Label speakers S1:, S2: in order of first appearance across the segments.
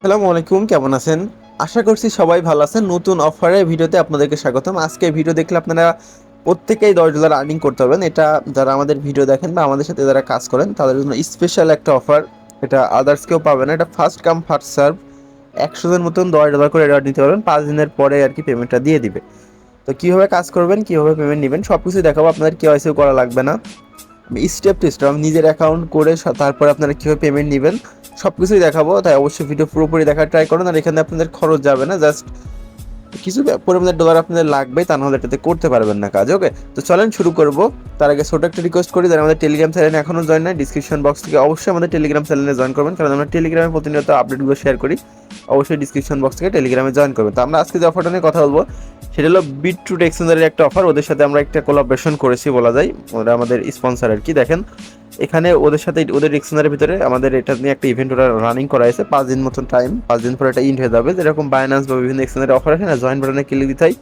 S1: আসসালামু আলাইকুম, কেমন আছেন? আশা করছি সবাই ভালো আছেন। নতুন অফারের ভিডিওতে আপনাদেরকে স্বাগতম। আজকে ভিডিও দেখলে আপনারা প্রত্যেকেই $10 আর্নিং করতে পারবেন। এটা যারা আমাদের ভিডিও দেখেন বা আমাদের সাথে যারা কাজ করেন তাদের জন্য স্পেশাল একটা অফার। এটা আদার্স কেউ পাবে না। এটা ফার্স্ট কাম ফার্স্ট সার্ভ। 100 জন মতন $10 করে রেওয়ার্ড নিতে পারবেন। 5 দিনের পরে আর কি পেমেন্টটা দিয়ে দিবে। তো কিভাবে কাজ করবেন, কিভাবে পেমেন্ট নেবেন সবকিছু দেখাবো। আপনাদের কেওয়াইসিও করা লাগবে না। স্টেপ টু স্টেপ নিজের অ্যাকাউন্ট করে তারপরে আপনারা কীভাবে পেমেন্ট নেবেন সব কিছুই দেখাবো। তাই অবশ্যই ভিডিও পুরোপুরি দেখার ট্রাই করুন। আর এখানে আপনাদের খরচ যাবে না, জাস্ট কিছু পরিমাণের ডলার আপনাদের লাগবে, তা নাহলে এটাতে করতে পারবেন না কাজ। ওকে, তো চলেন শুরু করব। তার আগে ছোট একটা রিকোয়েস্ট করি, যারা আমাদের টেলিগ্রাম চ্যানেলে এখনও জয়েন নাই, ডিসক্রিপশন বক্স থেকে অবশ্যই আমাদের টেলিগ্রাম চ্যানেলে জয়েন করবেন, কারণ আমরা টেলিগ্রামে প্রতিনিয়ত আপডেটগুলো শেয়ার করি। অবশ্যই ডিসক্রিপশন বক্স থেকে টেলিগ্রামে জয়েন করবেন। তো আমরা আজকে যে অফারটা নিয়ে কথা বলবো সেটা হলো বিটরুট এক্সচেঞ্জারের একটা অফার। ওদের সাথে আমরা একটা কোলাবরেশন করেছি বলা যায়, ওরা আমাদের স্পন্সর আর কি। দেখেন এখানে ওদের সাথে ওদের এক্সচেঞ্জারের ভিতরে আমাদের এটা নিয়ে একটা ইভেন্ট ওরা রানিং করা হয়েছে। 5 দিন মতন টাইম, 5 দিন পরে এটা ইন্ড হয়ে যাবে। যেরকম বাইন্যান্স বা বিভিন্ন এক্সচেঞ্জারের অফার আছে না, জয়েন বাটনে ক্লিক দিতেই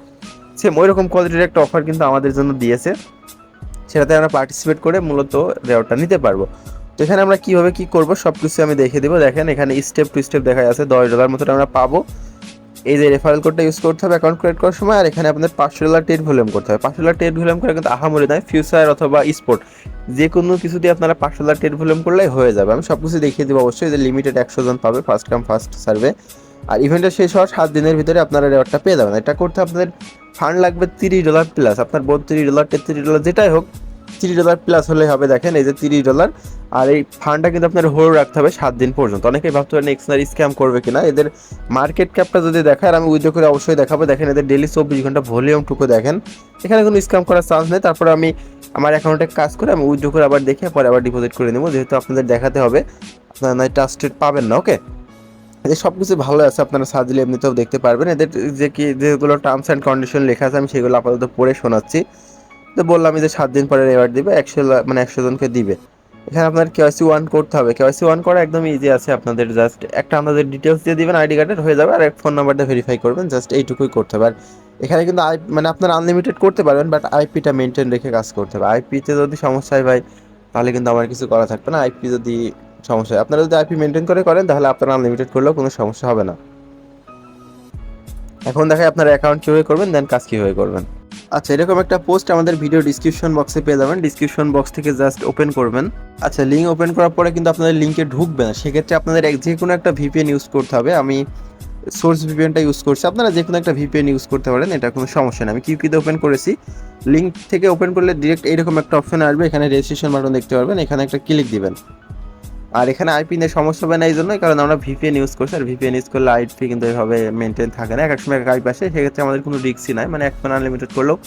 S1: সেম ওই রকম কোয়ালিটির একটা অফার কিন্তু আমাদের জন্য দিয়েছে। সেটাতে আমরা পার্টিসিপেট করে মূলত রেওয়ার্ডটা নিতে পারবো। তো এখানে আমরা কীভাবে কী করবো সব কিছু আমি দেখিয়ে দেবো। দেখেন এখানে স্টেপ টু স্টেপ দেখা যাচ্ছে। $10 মতন আমরা পাবো। এই যে রেফারেল কোডটা ইউজ করতে হবে অ্যাকাউন্ট ক্রিয়েট করার সময়। আর এখানে আপনাদের $500 টেট ভলিউম করতে হবে। $500 টেট ভলিউম করে কিন্তু আহামরি নয়, ফিউচার অথবা স্পোর্ট যে কোনো কিছু দিয়ে আপনারা $500 টেট ভলিউম করলেই হয়ে যাবে। আমি সব কিছু দেখিয়ে দেবো অবশ্যই। যে লিমিটেড 100 জন পাবে, ফার্স্ট কাম ফার্স্ট সার্ভে। আর ইভেন্টটা শেষ হওয়ার 7 দিনের ভিতরে আপনারা রেওয়ার্ডটা পেয়ে যাবেন। এটা করতে আপনাদের ফান্ড লাগবে $30 প্লাস। আপনার $32 $33 যেটাই হোক, $30 প্লাস হলে হবে। দেখেন এই যে $30। আর এই ফান্ডটা কিন্তু আপনার হোল্ড রাখতে হবে 7 দিন পর্যন্ত। অনেকেই ভাবতে পারেন এক্সনারি স্ক্যাম করবে কিনা। এদের মার্কেট ক্যাপটা যদি দেখায়, আর আমি উইথড্র করে অবশ্যই দেখাবো। দেখেন এদের ডেলি 24 ঘন্টা ভলিউমটুকু দেখেন, এখানে কোনো স্ক্যাম করার চান্স নেই। তারপরে আমি আমার অ্যাকাউন্টে কাজ করে আমি উইথড্র করে আবার দেখে পরে আবার ডিপোজিট করে নেবো, যেহেতু আপনাদের দেখাতে হবে। আপনারা নয় ট্রাস্টেড পাবেন না। ওকে, এদের সব কিছু ভালো আছে, আপনারা সার্চলে এমনিতেও দেখতে পারবেন। এদের যে কি যেগুলো টার্মস অ্যান্ড কন্ডিশন লেখা আছে আমি সেগুলো আপাতত পড়ে শোনাচ্ছি। তো বললাম যে 7 দিন পরে রেওয়ার্ড দিবে, 100 জনকে দিবে। এখানে আপনার কেওয়াইসি ওয়ান করতে হবে। কেওয়াইসি ওয়ান করা একদম ইজি আছে। আপনাদের জাস্ট একটা আপনাদের ডিটেলস দিয়ে দিবেন আইডি কার্ডের, হয়ে যাবে। আর এক ফোন নাম্বারটা ভেরিফাই করবেন, জাস্ট এইটুকুই করতে হবে। আর এখানে কিন্তু মানে আপনারা আনলিমিটেড করতে পারবেন, বাট আইপিটা মেনটেন রেখে কাজ করতে হবে। আইপিতে যদি সমস্যা হয় ভাই, তাহলে কিন্তু আমার কিছু করা থাকবে না। আইপি যদি সমস্যা হয়, আপনারা যদি আইপি মেনটেন করে করেন তাহলে আপনারা আনলিমিটেড করলেও কোনো সমস্যা হবে না। এখন দেখাই আপনার অ্যাকাউন্ট কীভাবে করবেন, দেন কাজ কীভাবে করবেন। আচ্ছা, এরকম একটা পোস্ট আমাদের ভিডিও ডিসক্রিপশন বক্সে পেয়ে যাবেন। ডিসক্রিপশন বক্স থেকে জাস্ট ওপেন করবেন। আচ্ছা, লিঙ্ক ওপেন করার পরে কিন্তু আপনাদের লিঙ্কে ঢুকবে না। সেক্ষেত্রে আপনাদের যে কোনো একটা ভিপিএন ইউজ করতে হবে। আমি সোর্স ভিপিএনটা ইউজ করছি, আপনারা যে কোনো একটা ভিপিএন ইউজ করতে পারেন, এটা কোনো সমস্যা নেই। আমি কিউকিতে ওপেন করেছি। লিঙ্ক থেকে ওপেন করলে ডিরেক্ট এইরকম একটা অপশন আসবে, এখানে রেজিস্ট্রেশন বাটন দেখতে পারবেন, এখানে একটা ক্লিক দিবেন। আর এখানে আইপি নিয়ে সমস্যা হবে না এই জন্যই, কারণ আমরা ভিপিএন ইউজ করছি। আর ভিপিএন ইউজ করলে আইপি কিন্তু এভাবে মেনটেন থাকে না, এক এক সময় এক আইপি আসে। সেক্ষেত্রে আমাদের কোনো রিস্কই নাই, মানে এখন আনলিমিটেড করলেও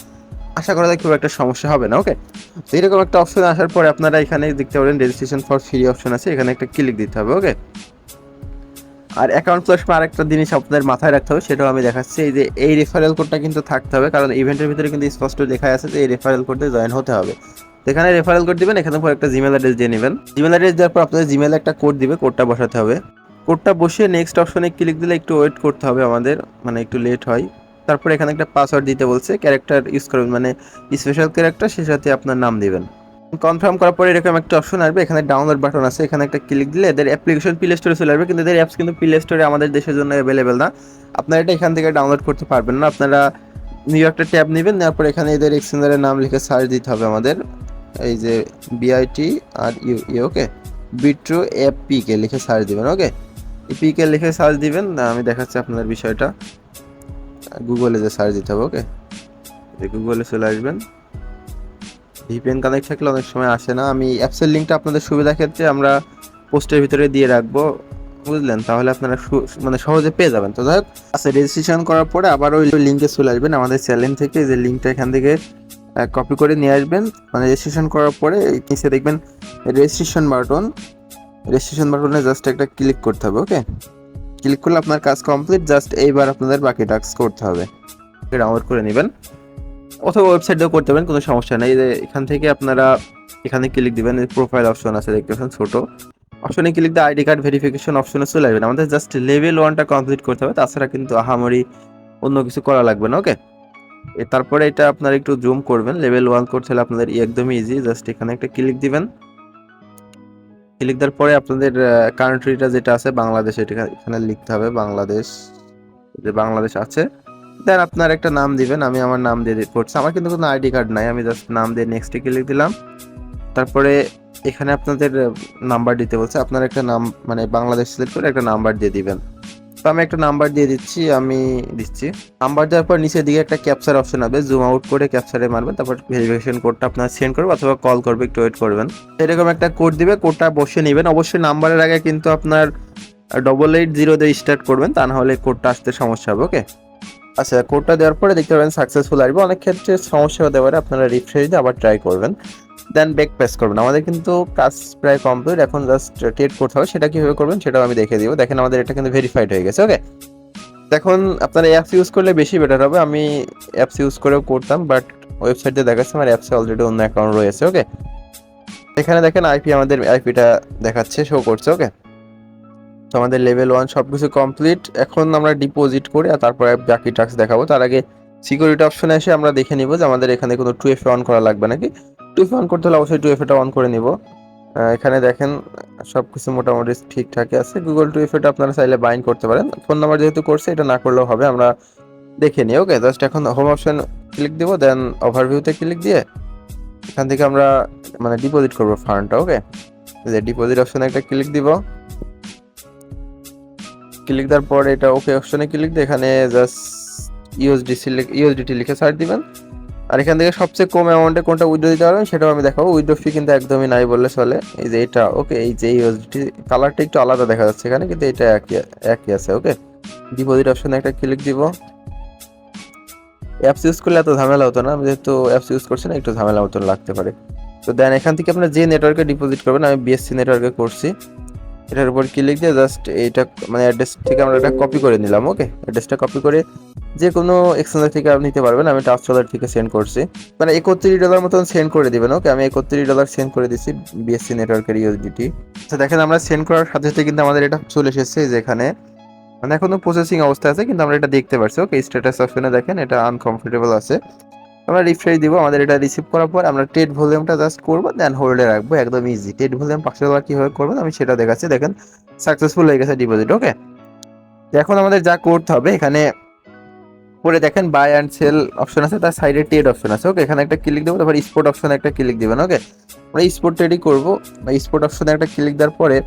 S1: আশা করা যায় খুব একটা সমস্যা হবে না। ওকে, তো এরকম একটা অপশন আসার পরে আপনারা এখানে দেখতে পারেন রেজিস্ট্রেশন ফর ফ্রি অপশন আছে, এখানে একটা ক্লিক দিতে হবে। ওকে, আর অ্যাকাউন্ট প্লাস আরেকটা জিনিস আপনাদের মাথায় রাখতে হবে, সেটাও আমি দেখাচ্ছি। এই যে এই রেফারেল কোডটা কিন্তু থাকতে হবে, কারণ ইভেন্টের ভিতরে কিন্তু স্পষ্ট লেখা আছে যে এই রেফারেল কোডে জয়েন হতে হবে। তো এখানে রেফারেল কোড দিবেন, এখানে পর একটা জিমেল অ্যাড্রেস দিয়ে নেবেন। জিমেল অ্যাড্রেস দেওয়ার পর আপনাদের জিমেলে একটা কোড দিবে, কোডটা বসাতে হবে। কোডটা বসিয়ে নেক্সট অপশনে ক্লিক দিলে একটু ওয়েট করতে হবে আমাদের, মানে একটু লেট হয়। তারপরে এখানে একটা পাসওয়ার্ড দিতে বলছে, ক্যারেক্টার ইউজ করবেন, মানে স্পেশাল ক্যারেক্টার, সে সাথে আপনার নাম দিবেন। কনফার্ম করার পরে এরকম একটা অপশন আসবে, এখানে ডাউনলোড বাটন আছে, এখানে একটা ক্লিক দিলে এদের অ্যাপ্লিকেশন প্লে স্টোরে চলে আসবে। কিন্তু এদের অ্যাপস কিন্তু প্লে স্টোরে আমাদের দেশের জন্য অ্যাভেলেবেল না। আপনারা এটা এখান থেকে ডাউনলোড করতে পারবেন না। আপনারা নিউ একটা ট্যাব নেবেন, নেওয়ার পরে এখানে এদের এক্সচেঞ্জারের নাম লিখে সার্চ দিতে হবে আমাদের। এই যে BIT R U, okay, Bitru APK লিখে সার্চ দিবেন। ওকে, এপিকে লিখে সার্চ দিবেন। আমি দেখাচ্ছি আপনাদের বিষয়টা। গুগলে যে সার্চ দিতে হবে। ওকে, গুগলে চলে আসবেন। ভিপিএন কানেক্ট থাকলে অনেক সময় আসে না। আমি অ্যাপসের লিঙ্কটা আপনাদের সুবিধা ক্ষেত্রে আমরা পোস্টের ভিতরে দিয়ে রাখবো, বুঝলেন? তাহলে আপনারা মানে সহজে পেয়ে যাবেন। তো যাই হোক, আচ্ছা, রেজিস্ট্রেশন করার পরে আবার ওই লিঙ্কে চলে আসবেন আমাদের চ্যানেল থেকে। যে লিঙ্কটা এখান থেকে কপি করে নিয়ে আসবেন। মানে রেজিস্ট্রেশন করার পরে নিচে দেখবেন রেজিস্ট্রেশন বাটন। রেজিস্ট্রেশন বাটনে জাস্ট একটা ক্লিক করতে হবে। ওকে, ক্লিক করলে আপনার কাজ কমপ্লিট। জাস্ট এইবার আপনাদের বাকি টাস্ক করতে হবে। ডাউনলোড করে নেবেন, অথবা ওয়েবসাইটেও করতে পারেন, কোনো সমস্যা নেই। যে এখান থেকে আপনারা এখানে ক্লিক দিবেন, প্রোফাইল অপশন আছে দেখতে পাচ্ছেন ছোট অপশনে ক্লিক দিয়ে আইডি কার্ড ভেরিফিকেশন অপশনে চলে আসবেন। আমাদের জাস্ট লেভেল 1টা কমপ্লিট করতে হবে, তাছাড়া কিন্তু আহামরি অন্য কিছু করা লাগবে না। ওকে, তারপরে এটা আপনারা একটু জুম করবেন। লেভেল 1 করতে হলে আপনাদের একদমই ইজি, জাস্ট এখানে একটা ক্লিক দিবেন। ক্লিক দেওয়ার পরে আপনাদের কান্ট্রিটা যেটা আছে বাংলাদেশ, এটা এখানে লিখতে হবে বাংলাদেশ, যে বাংলাদেশ আছে। দেন আপনার একটা নাম দিবেন, আমি আমার নাম দিয়ে করছি, আমার কিন্তু কোনো আইডি কার্ড নাই, আমি জাস্ট নাম দিয়ে নেক্সটে ক্লিক দিলাম। তারপরে এখানে আপনাদের নাম্বার দিতে বলছে, আপনার একটা নাম মানে বাংলাদেশ সিলেক্ট করে একটা নাম্বার দিয়ে দিবেন। তো আমি একটা নাম্বার দিয়ে দিচ্ছি, আমি দিচ্ছি। নাম্বার দেওয়ার পর নিচের দিকে একটা ক্যাপচার অপশন হবে, জুম আউট করে ক্যাপচারে মারবেন, তারপর ভেরিফিকেশন কোডটা আপনার সেন্ড করবে অথবা কল করবে, একটু ওয়েট করবেন। এরকম একটা কোড দিবে, কোডটা বসিয়ে নেবেন। অবশ্যই নাম্বারের আগে কিন্তু আপনার 880 দিয়ে স্টার্ট করবেন, তা না হলে কোডটা আসতে সমস্যা হবে। ওকে, আচ্ছা কোডটা দেওয়ার পরে দেখতে পাবেন সাকসেসফুল আসবে। অনেক ক্ষেত্রে সমস্যা হতে পারে, আপনারা রিফ্রেশ দিয়ে আবার ট্রাই করবেন, দেন ব্যাক প্রেস করবেন। আমাদের কিন্তু কাজ প্রায় কমপ্লিট, এখন জাস্ট টেট করতে হবে। সেটা কিভাবে করবেন সেটাও আমি দেখে দিব। দেখেন আমাদের এটা কিন্তু ভেরিফাইড হয়ে গেছে। ওকে, দেখুন আপনারা অ্যাপস ইউজ করলে বেশি বেটার হবে। আমি অ্যাপস ইউজ করেও করতাম, বাট ওয়েবসাইটে দেখাচ্ছে আমার অ্যাপসে অলরেডি অন্য অ্যাকাউন্ট রয়েছে। ওকে, এখানে দেখেন আইপি, আমাদের আইপিটা দেখাচ্ছে, শো করছে। ওকে, তো আমাদের লেভেল 1 সবকিছু কমপ্লিট। এখন আমরা ডিপোজিট করে আর তারপরে বাকি টাস্ক দেখাবো। তার আগে সিকিউরিটি অপশনে এসে আমরা দেখে নিব যে আমাদের এখানে কোনো 2FA অন করা লাগবে নাকি। 2FA অন করতে হলে অবশ্যই 2FA অন করে নিব। এখানে দেখেন সবকিছু মোটামুটি ঠিকঠাকই আছে। গুগল 2FA আপনারা চাইলে বাইন্ড করতে পারেন, ফোন নাম্বার যেহেতু করছে এটা না করলেও হবে, আমরা দেখে নিই। ওকে, জাস্ট এখন হোম অপশন ক্লিক দিব, দেন ওভারভিউতে ক্লিক দিয়ে এখান থেকে আমরা মানে ডিপোজিট করবো ফান্ডটা। ওকে, যে ডিপোজিট অপশনে একটা ক্লিক দিব, ক্লিক দেওয়ার পর এটা ওকে অপশনে ক্লিক দিয়ে এখানে জাস্ট ইউএসডিটি লিখে সার্চ দিবেন। আর এখান থেকে সবচেয়ে কম অ্যামাউন্টে কোনটা উইথড্র দিতে পারবেন সেটাও আমি দেখাবো। উইথড্র ফি কিন্তু একদমই নাই বললে চলে। এই যে এটা, ওকে, এই যে ইউএসডিটি কালারটা একটু আলাদা দেখা যাচ্ছে এখানে, কিন্তু এটা একই আছে। ওকে, ডিপোজিট অপশনে একটা ক্লিক দিব। অ্যাপস ইউজ করলে এত ঝামেলা হতো না, যেহেতু অ্যাপস ইউজ করছি না, একটু ঝামেলা মতন লাগতে পারে। তো দেন এখান থেকে আপনার যে নেটওয়ার্কে ডিপোজিট করবেন, আমি বিএসসি নেটওয়ার্কে করছি, এটার উপর ক্লিক দিয়ে জাস্ট এইটা মানে অ্যাড্রেস থেকে আমরা এটা কপি করে নিলাম। ওকে, অ্যাড্রেসটা কপি করে যে কোনো এক্সচেঞ্জার থেকে আপনি নিতে পারবেন। আমি ট্রাস্টওয়ালেট থেকে সেন্ড করছি, মানে $31 মতন সেন্ড করে দিবেন। ওকে, আমি $31 সেন্ড করে দিচ্ছি বিএসসি নেটওয়ার্কের ইউএসডিটি। আচ্ছা দেখেন আমরা সেন্ড করার সাথে সাথে কিন্তু আমাদের এটা চলে এসেছে, যেখানে মানে এখনো প্রসেসিং অবস্থা আছে, কিন্তু আমরা এটা দেখতে পাচ্ছি। ওকে, স্ট্যাটাস অপশনে দেখেন এটা আনকমফোর্টেবল আছে, আমরা রিফ্রেশ দিব। আমাদের এটা রিসিভ করার পর আমরা টেট ভলিউমটা জাস্ট করবো, দেন হোল্ডে রাখবো, একদম ইজি। টেট ভলিউম $500 কিভাবে করবেন আমি সেটা দেখাচ্ছি। দেখেন সাকসেসফুল হয়ে গেছে ডিপোজিট। ওকে, এখন আমাদের যা করতে হবে, এখানে পরে দেখেন বাই অ্যান্ড সেল অপশন আছে, তার সাইডে ট্রেড অপশন আছে। ওকে, এখানে একটা ক্লিক দেবো, তারপর স্পোর্ট অপশনে একটা ক্লিক দিবেন। ওকে, আমরা স্পোর্ট ট্রেডই করবো। স্পোর্ট অপশনে একটা ক্লিক দেওয়ার পরে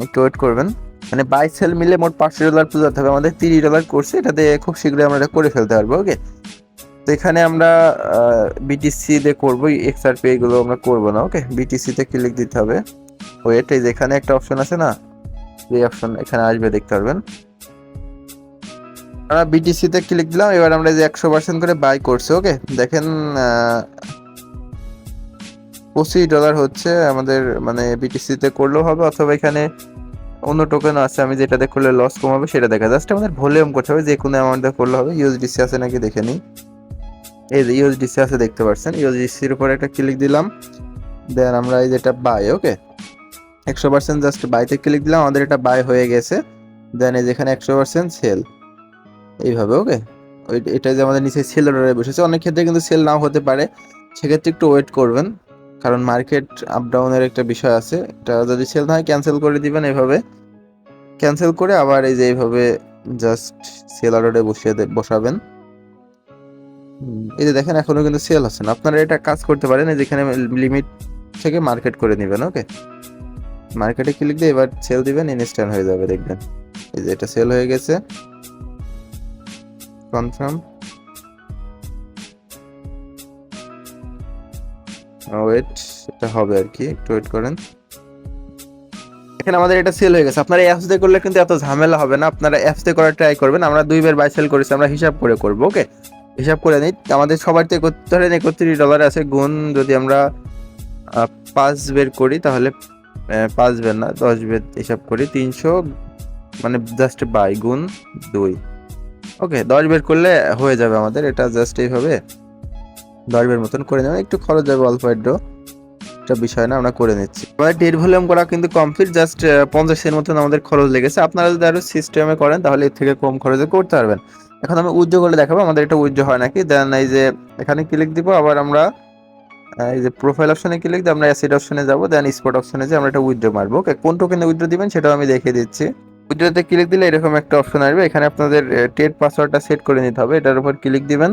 S1: একটু ওয়েট করবেন, মানে বাই সেল মিলে মোট $500 যেতে হবে। আমাদের $30 করছে, এটাতে খুব শীঘ্রই আমরা এটা করে ফেলতে পারবো। ওকে, তো এখানে আমরা বিটিসি দিয়ে করবো, এক্সআরপি এগুলো আমরা করবো না। ওকে, বিটিসি তে ক্লিক দিতে হবে। ওয়েট, এই যে এখানে একটা অপশন আছে না, এই অপশন এখানে আসবে, দেখতে পারবেন। আমরা বিটিসি তে ক্লিক দিলাম, এবার আমরা যে 100% করে বাই করছি। ওকে, দেখেন $25 হচ্ছে আমাদের, মানে বিটিসি তে করলেও হবে অথবা এখানে অন্য টোকেন আছে, আমি যেটাতে করলে লস কমাবে সেটা দেখা। জাস্ট আমাদের ভলিউম করতে হবে, যে কোনো অ্যামাউন্ট দিয়ে করলে হবে। ইউএসডিসি আছে নাকি দেখে নিই, এই যে ইউএসডিসি আছে দেখতে পাচ্ছেন, ইউএসডিসির উপর একটা ক্লিক দিলাম, দেন আমরা এই যেটা বাই। ওকে, 100% জাস্ট বাইতে ক্লিক দিলাম, আমাদের এটা বাই হয়ে গেছে। দেন এই যেখানে 100% সেল, এইভাবে। ওকে, এটা যে আমাদের নিচে সেল অর্ডারে বসেছে, অনেক ক্ষেত্রে কিন্তু সেল নাও হতে পারে, সেক্ষেত্রে একটু ওয়েট করবেন, কারণ মার্কেট আপ ডাউনের একটা বিষয় আছে। এটা যদি সেল না হয় ক্যান্সেল করে দিবেন, এইভাবে ক্যান্সেল করে আবার এই যে এইভাবে জাস্ট সেল অর্ডারে বসাবেন। এই যে দেখেন এখনো কিন্তু সেল হচ্ছে না। আপনারা এটা কাজ করতে পারেন, যেখানে লিমিট থেকে মার্কেট করে নেবেন। ওকে, মার্কেটে ক্লিক দিয়ে এবার সেল দিবেন, ইনস্ট্যান্ট হয়ে যাবে, দেখবেন এই যে এটা সেল হয়ে গেছে। কনফার্ম, ওয়েট, এটা হবে আর কি, একটু ওয়েট করেন। এখানে আমাদের এটা সেল হয়ে গেছে। আপনারা অ্যাপস দিয়ে করলে কিন্তু এত ঝামেলা হবে না, আপনারা অ্যাপস দিয়ে করার ট্রাই করবেন। আমরা 2 বার বাই সেল করেছি, আমরা হিসাব করে করবো। ওকে, হিসাব করে নিই, আমাদের সবার তো ধরেন $31 আছে, গুণ যদি আমরা 5 বের করি, তাহলে 5 বের না 10 বের হিসাব করি, 300 মানে জাস্ট বাই গুণ 2। ওকে, 10 বের করলে হয়ে যাবে আমাদের এটা। জাস্ট এইভাবে 10 বের মতন করে নেবেন, একটু খরচ যাবে অল্প একটু, এটা বিষয় না, আমরা করে নিচ্ছি। আমাদের টেট ভলিউম করা কিন্তু কমপ্লিট, জাস্ট 50 মতন আমাদের খরচ লেগেছে। আপনারা যদি আরো সিস্টেমে করেন তাহলে এর থেকে কম খরচে করতে পারবেন। এখন আমি উইথড্র করলে দেখাবো আমাদের এটা উইথড্র হয় নাকি। দেন এই যে এখানে ক্লিক দিব, আবার আমরা এই যে প্রোফাইল অপশনে ক্লিক দিয়ে আমরা অ্যাসেট অপশনে যাবো, দেন স্পট অপশনে যে আমরা এটা উইথড্র মারবো। ওকে, কোন টোকেনে উইথড্র দিবেন সেটাও আমি দেখিয়ে দিচ্ছি। উইথড্রতে ক্লিক দিলে এরকম একটা অপশন আসবে, এখানে আপনাদের টেট পাসওয়ার্ডটা সেট করে নিতে হবে, এটার উপর ক্লিক দিবেন,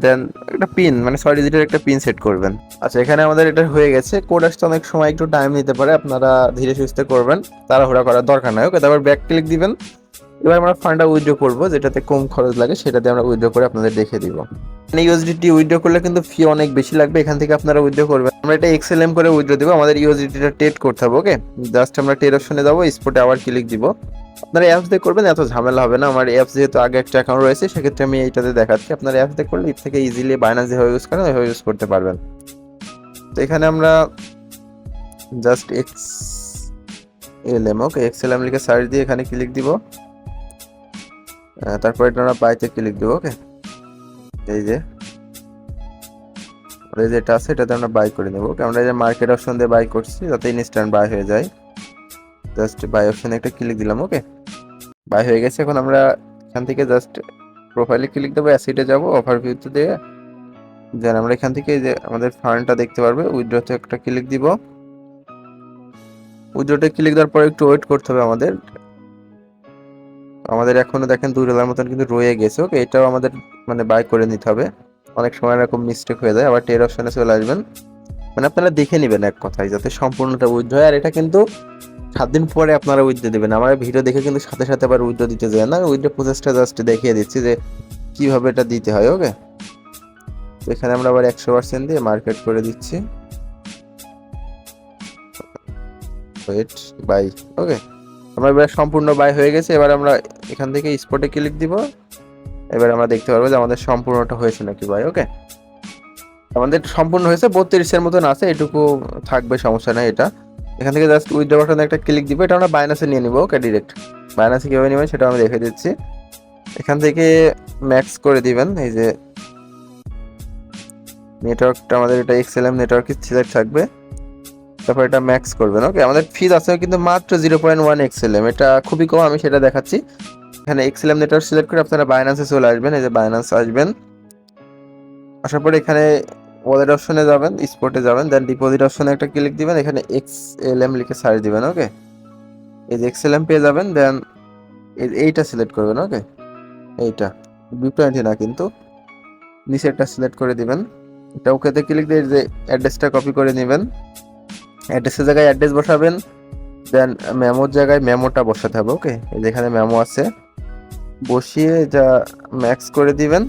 S1: দেন একটা পিন মানে 6 ডিজিটের একটা পিন সেট করবেন। আচ্ছা, এখানে আমাদের এটা হয়ে গেছে। কোড আসতে অনেক সময় একটু টাইম নিতে পারে, আপনারা ধীরে সুস্থে করবেন, তাড়াহুড়া করার দরকার নাই। ওকে, তারপর ব্যাক ক্লিক দিবেন। এবার আমরা ফান্ডটা উইথড্র করবো, যেটাতে কম খরচ লাগে সেটা দিয়ে আমরা উইথড্র করে আপনাদের দেখিয়ে দিব। ইউএসডিটি উইথড্র করলে কিন্তু ফি অনেক বেশি লাগবে, এখান থেকে আপনারা উইথড্র করবেন। আমরা এটা এক্সএলএম করে উইথড্র দিব, আমাদের ইউএসডিটিটা টেট করতে হবে। ওকে, জাস্ট আমরা টেট অপশনে যাবো, স্পটে আবার ক্লিক দিব। আপনারা অ্যাপস দিয়ে করবেন, এত ঝামেলা হবে না। আমার অ্যাপস যেহেতু আগে একটা অ্যাকাউন্ট রয়েছে, সেক্ষেত্রে আমি এইটাতে দেখাচ্ছি। আপনারা অ্যাপস দিয়ে করলে এর থেকে ইজিলি বাইনান্স যেভাবে ইউজ করেন ওইভাবে ইউজ করতে পারবেন। তো এখানে আমরা জাস্ট এক্সএলএম, ওকে, এক্সএলএম লিখে সার্চ দিয়ে এখানে ক্লিক দিব। তারপর এটা আমরা বাইতে ক্লিক দিব। ওকে, এই যে যেটা আছে এটাতে আমরা বাই করে নেব। ওকে, আমরা এই যে মার্কেট অপশন দিয়ে বাই করছি যাতে ইনস্ট্যান্ট বাই হয়ে যায়। জাস্ট বাই অপশনে একটা ক্লিক দিলাম। ওকে, বাই হয়ে গেছে। এখন আমরা এখান থেকে জাস্ট প্রোফাইলে ক্লিক দেবো, অ্যাসেটে যাব, ওভারভিউতে দিয়ে দেন আমরা এখান থেকে যে আমাদের ফান্ডটা দেখতে পারবে, উইথড্রতে একটা ক্লিক দিব। উইথড্রতে ক্লিক দেওয়ার পর একটু ওয়েট করতে হবে আমাদের। এখনো দেখেন $2 মতন কিন্তু রয়ে গেছে। ওকে, এটাও আমাদের মানে বাই করে নিতে হবে। অনেক সময় এরকম মিস্টেক হয়ে যায়। আবার টের অপশনে চলে আসবেন, মানে আপনারা দেখে নেবেন এক কথায় যাতে সম্পূর্ণটা উইথড্র হয়। আর এটা কিন্তু 7 দিন পরে আপনারা উইথড্র দেবেন। আমার ভিডিও দেখে কিন্তু সাথে সাথে আবার উইথড্র দিতে যায় না, উইথড্র প্রসেসটা জাস্ট দেখিয়ে দিচ্ছি যে কিভাবে এটা দিতে হয়। ওকে, এখানে আমরা আবার 100% দিয়ে মার্কেট করে দিচ্ছি, ওয়েট বাই। ওকে, আমরা এবার সম্পূর্ণ বাই হয়ে গেছে। এবার আমরা এখান থেকে স্পটে ক্লিক দিব। এবার আমরা দেখতে পারবো যে আমাদের সম্পূর্ণটা হয়েছে নাকি বাই। ওকে, আমাদের সম্পূর্ণ হয়েছে, 32-এর মতন আছে, এটুকু থাকবে, সমস্যা নাই। এটা এখান থেকে জাস্ট উইথড্র বাটনে একটা ক্লিক দিব। এটা আমরা বাইনান্সে নিয়ে নিব। ওকে, ডিরেক্ট বাইনান্সে কীভাবে নেবেন সেটা আমি দেখে দিচ্ছি। এখান থেকে ম্যাক্স করে দিবেন, এই যে নেটওয়ার্কটা আমাদের এটা এক্সএলএম নেটওয়ার্কে সিলেক্ট থাকবে, তারপর এটা ম্যাক্স করবেন। ওকে, আমাদের ফিজ আছে কিন্তু মাত্র 0.1 এক্সএলএম, এটা খুবই কম, আমি সেটা দেখাচ্ছি। এখানে এক্সএলএম নেটওয়ার্ক সিলেক্ট করে আপনারা বাইনান্সে চলে আসবেন, এই যে বাইনান্স আসবেন। আসার পরে এখানে ওয়ালেট অপশনে যাবেন, স্পটে যাবেন, দেন ডিপোজিট অপশনে একটা ক্লিক দিবেন, এখানে এক্সএলএম লিখে সার্চ দিবেন। ওকে, এই যে এক্সএলএম পেয়ে যাবেন, দেন এইটা সিলেক্ট করবেন। ওকে, এইটা B20 না কিন্তু, নিচেরটা সিলেক্ট করে দিবেন। এটা ওকেতে ক্লিক দিয়ে যে অ্যাড্রেসটা কপি করে নেবেন, অ্যাড্রেসের জায়গায় অ্যাড্রেস বসাবেন, দেন মেমোর জায়গায় মেমোটা বসাতে হবে। ওকে, যেখানে মেমো আছে বসিয়ে যা ম্যাক্স করে দিবেন।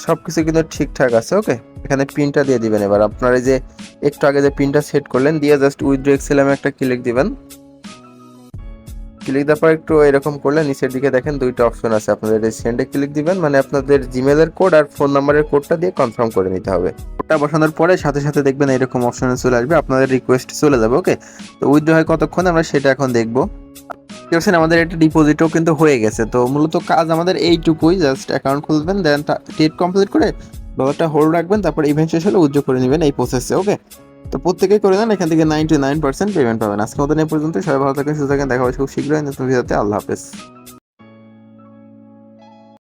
S1: সবকিছু কিন্তু ঠিকঠাক আছে। ওকে, এখানে পিনটা দিয়ে দিবেন। এবার আপনার এই যে একটু আগে যে পিনটা সেট করলেন দিয়ে জাস্ট উইথড্র এক্সএলএম একটা ক্লিক দিবেন। ক্লিক দেওয়ার পর একটু এরকম করলে নিচের দিকে দেখেন দুইটা অপশন আছে, আপনাদের এই সেন্ডে ক্লিক দিবেন, মানে আপনাদের জিমেলের কোড আর ফোন নাম্বারের কোডটা দিয়ে কনফার্ম করে নিতে হবে। কোডটা বসানোর পরে সাথে সাথে দেখবেন এরকম অপশনে চলে আসবে, আপনাদের রিকোয়েস্ট চলে যাবে। ওকে, তো উইথড্র হয় কতক্ষণ আমরা সেটা এখন দেখবো। আমাদের একটা ডিপোজিটও কিন্তু হয়ে গেছে। তো মূলত কাজ আমাদের এইটুকুই, জাস্ট অ্যাকাউন্ট খুলবেন, দেন টেট কমপ্লিট করে ডলারটা হোল্ড রাখবেন, তারপর ইভেন্ট শেষ হলে উইথড্র করে নেবেন এই প্রসেসে। ওকে, তো প্রত্যেকেই করে নেন, এখান থেকে 99% পেমেন্ট পাবেন। আজকের মতন এই পর্যন্ত, সবাই ভালো থাকেন, সুস্থ থাকেন, দেখা হবে খুব শীঘ্রই নতুন ভিডিওতে। আল্লাহ হাফেজ।